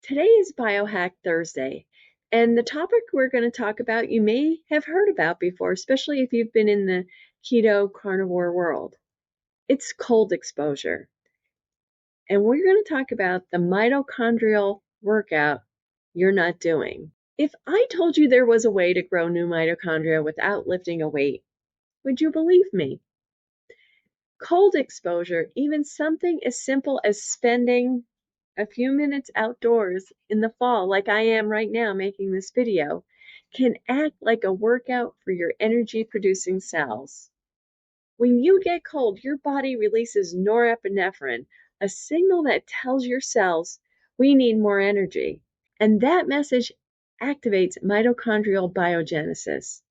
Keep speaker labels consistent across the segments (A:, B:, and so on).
A: Today is BioHack Thursday, and the topic we're going to talk about you may have heard about before, especially if you've been in the keto carnivore world. It's cold exposure. And we're going to talk about the mitochondrial workout you're not doing. If I told you there was a way to grow new mitochondria without lifting a weight, would you believe me? Cold exposure, even something as simple as spending a few minutes outdoors in the fall, like I am right now making this video, can act like a workout for your energy producing cells. When you get cold, your body releases norepinephrine, a signal that tells your cells we need more energy. And that message activates mitochondrial biogenesis,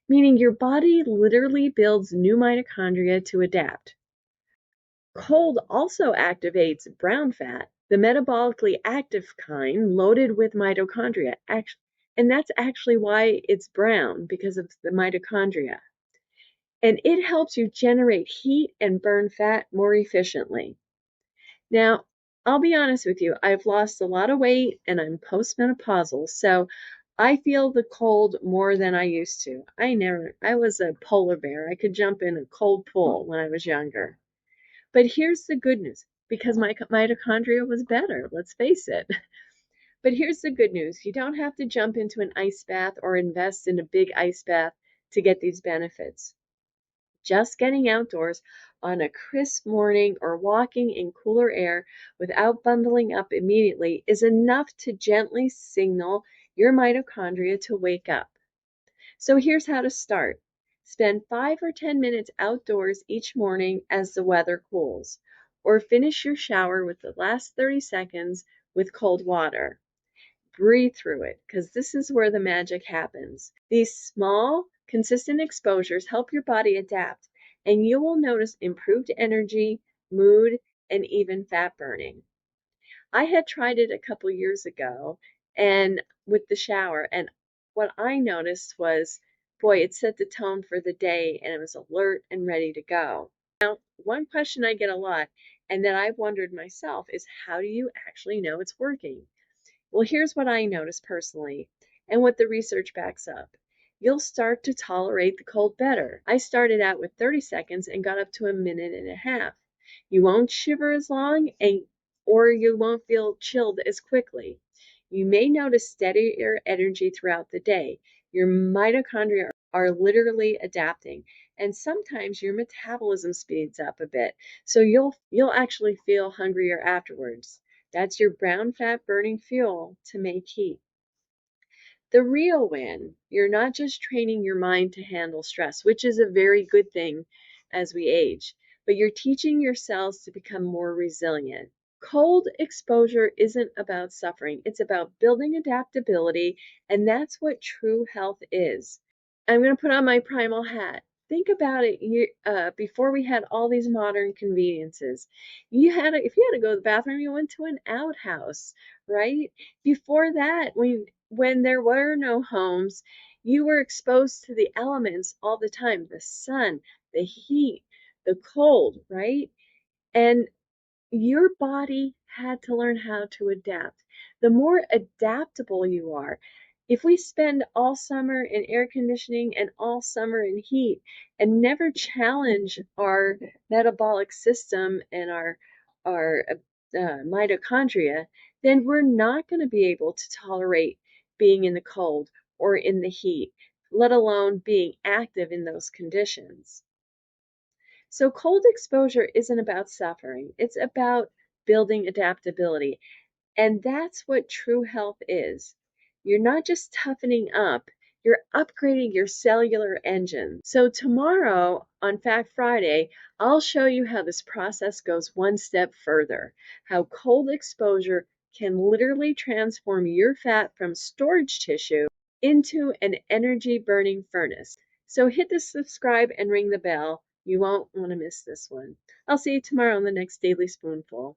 A: meaning your body literally builds new mitochondria to adapt. Cold also activates brown fat, the metabolically active kind loaded with mitochondria. And that's actually why it's brown, because of the mitochondria. And it helps you generate heat and burn fat more efficiently. Now, I'll be honest with you, I've lost a lot of weight and I'm postmenopausal, so I feel the cold more than I used to. I was a polar bear. I could jump in a cold pool when I was younger. But here's the good news, because my mitochondria was better, let's face it. But here's the good news. You don't have to jump into an ice bath or invest in a big ice bath to get these benefits. Just getting outdoors on a crisp morning or walking in cooler air without bundling up immediately is enough to gently signal your mitochondria to wake up. So here's how to start. Spend 5 or 10 minutes outdoors each morning as the weather cools, or finish your shower with the last 30 seconds with cold water. Breathe through it, because this is where the magic happens. These small, consistent exposures help your body adapt, and you will notice improved energy, mood, and even fat burning. I had tried it a couple years ago and with the shower, and what I noticed was, boy, it set the tone for the day and it was alert and ready to go. Now, one question I get a lot and that I've wondered myself is, how do you actually know it's working? Well, here's what I noticed personally and what the research backs up. You'll start to tolerate the cold better. I started out with 30 seconds and got up to a minute and a half. You won't shiver as long or you won't feel chilled as quickly. You may notice steadier energy throughout the day. Your mitochondria are literally adapting, and sometimes your metabolism speeds up a bit, so you'll actually feel hungrier afterwards. That's your brown fat burning fuel to make heat. The real win, you're not just training your mind to handle stress, which is a very good thing as we age, but you're teaching your cells to become more resilient. Cold exposure isn't about suffering, it's about building adaptability, and that's what true health is. I'm going to put on my Primal hat. Think about it. Before we had all these modern conveniences, if you had to go to the bathroom, you went to an outhouse, right? Before that, when there were no homes, you were exposed to the elements all the time, the sun, the heat, the cold, right? And your body had to learn how to adapt. The more adaptable you are, if we spend all summer in air conditioning and all summer in heat and never challenge our metabolic system and our mitochondria, then we're not going to be able to tolerate being in the cold or in the heat, let alone being active in those conditions. So cold exposure isn't about suffering, it's about building adaptability. And that's what true health is. You're not just toughening up, you're upgrading your cellular engine. So tomorrow on Fact Friday, I'll show you how this process goes one step further, how cold exposure can literally transform your fat from storage tissue into an energy burning furnace. So hit the subscribe and ring the bell. You won't want to miss this one. I'll see you tomorrow on the next Daily Spoonful.